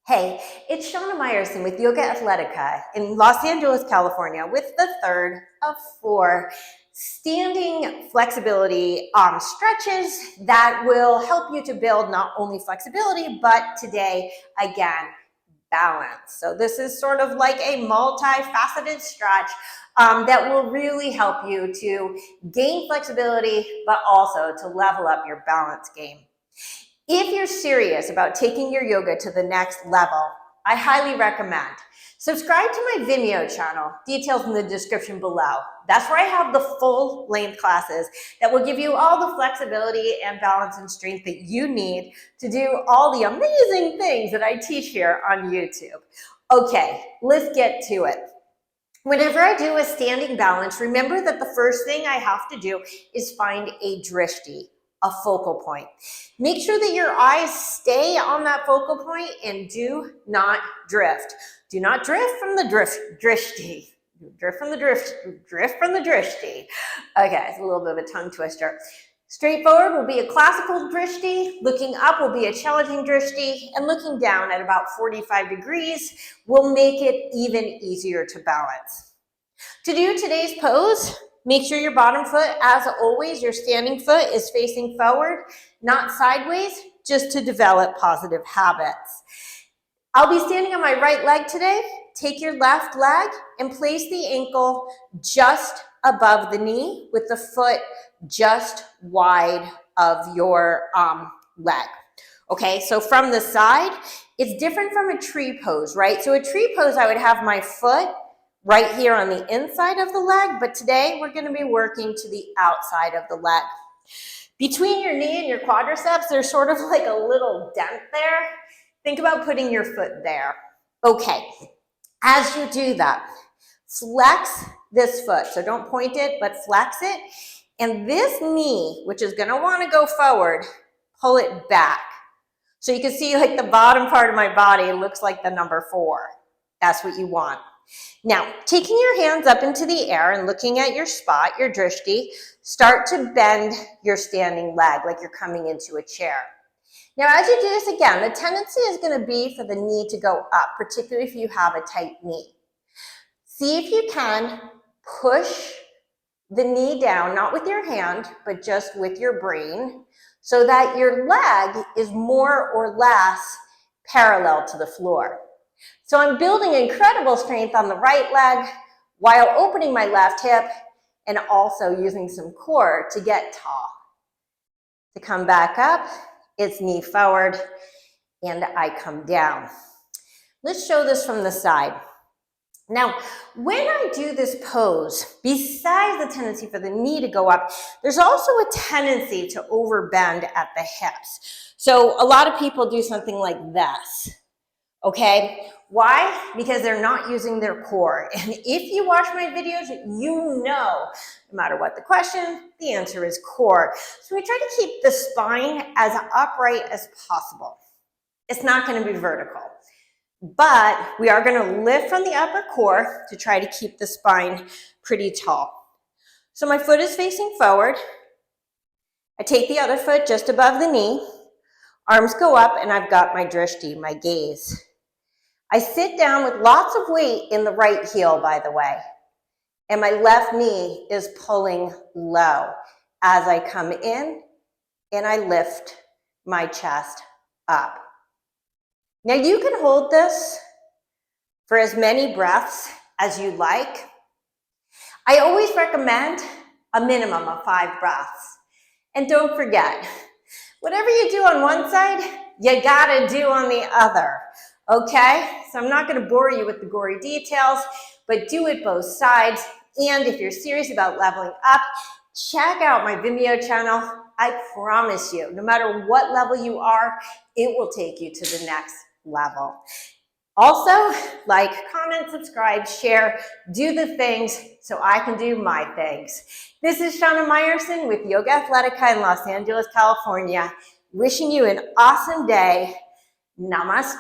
Hey, it's Shana Meyerson with YOGAthletica in Los Angeles, California, with the third of 4 standing flexibility stretches that will help you to build not only flexibility, but today, again, balance. So this is sort of like a multifaceted stretch that will really help you to gain flexibility, but also to level up your balance game. If you're serious about taking your yoga to the next level, I highly recommend subscribe to my Venmo channel, details in the description below. That's where I have the full length classes that will give you all the flexibility and balance and strength that you need to do all the amazing things that I teach here on YouTube. Okay, let's get to it. Whenever I do a standing balance, remember that the first thing I have to do is find a drishti, a focal point. Make sure that your eyes stay on that focal point and do not drift. Do not drift from the drishti. Drift from the drishti. Okay, it's a little bit of a tongue twister. Straightforward will be a classical drishti, looking up will be a challenging drishti, and looking down at about 45 degrees will make it even easier to balance. To do today's pose, make sure your bottom foot, as always, your standing foot is facing forward, not sideways, just to develop positive habits. I'll be standing on my right leg today. Take your left leg and place the ankle just above the knee with the foot just wide of your leg. Okay, so from the side, it's different from a tree pose, right? So a tree pose, I would have my foot right here on the inside of the leg, but today we're going to be working to the outside of the leg. Between your knee and your quadriceps, there's sort of like a little dent there. Think about putting your foot there. Okay, as you do that, flex this foot. So don't point it, but flex it. And this knee, which is going to want to go forward, pull it back. So you can see like the bottom part of my body looks like the number 4. That's what you want. Now, taking your hands up into the air and looking at your spot, your drishti, start to bend your standing leg like you're coming into a chair. Now, as you do this again, the tendency is going to be for the knee to go up, particularly if you have a tight knee. See if you can push the knee down, not with your hand, but just with your brain, so that your leg is more or less parallel to the floor. So I'm building incredible strength on the right leg while opening my left hip and also using some core to get tall. To come back up, it's knee forward and I come down. Let's show this from the side. Now, when I do this pose, besides the tendency for the knee to go up, there's also a tendency to overbend at the hips. So a lot of people do something like this. Okay, why? Because they're not using their core. And if you watch my videos, you know, no matter what the question, the answer is core. So we try to keep the spine as upright as possible. It's not going to be vertical, but we are going to lift from the upper core to try to keep the spine pretty tall. So my foot is facing forward. I take the other foot just above the knee. Arms go up and I've got my drishti, my gaze. I sit down with lots of weight in the right heel, by the way, and my left knee is pulling low as I come in and I lift my chest up. Now you can hold this for as many breaths as you like. I always recommend a minimum of 5 breaths. And don't forget, whatever you do on one side, you gotta do on the other. Okay, so I'm not going to bore you with the gory details, but do it both sides. And if you're serious about leveling up, check out my Vimeo channel. I promise you, no matter what level you are, it will take you to the next level. Also, like, comment, subscribe, share, do the things so I can do my things. This is Shana Meyerson with YOGAthletica in Los Angeles, California, wishing you an awesome day. Namaste.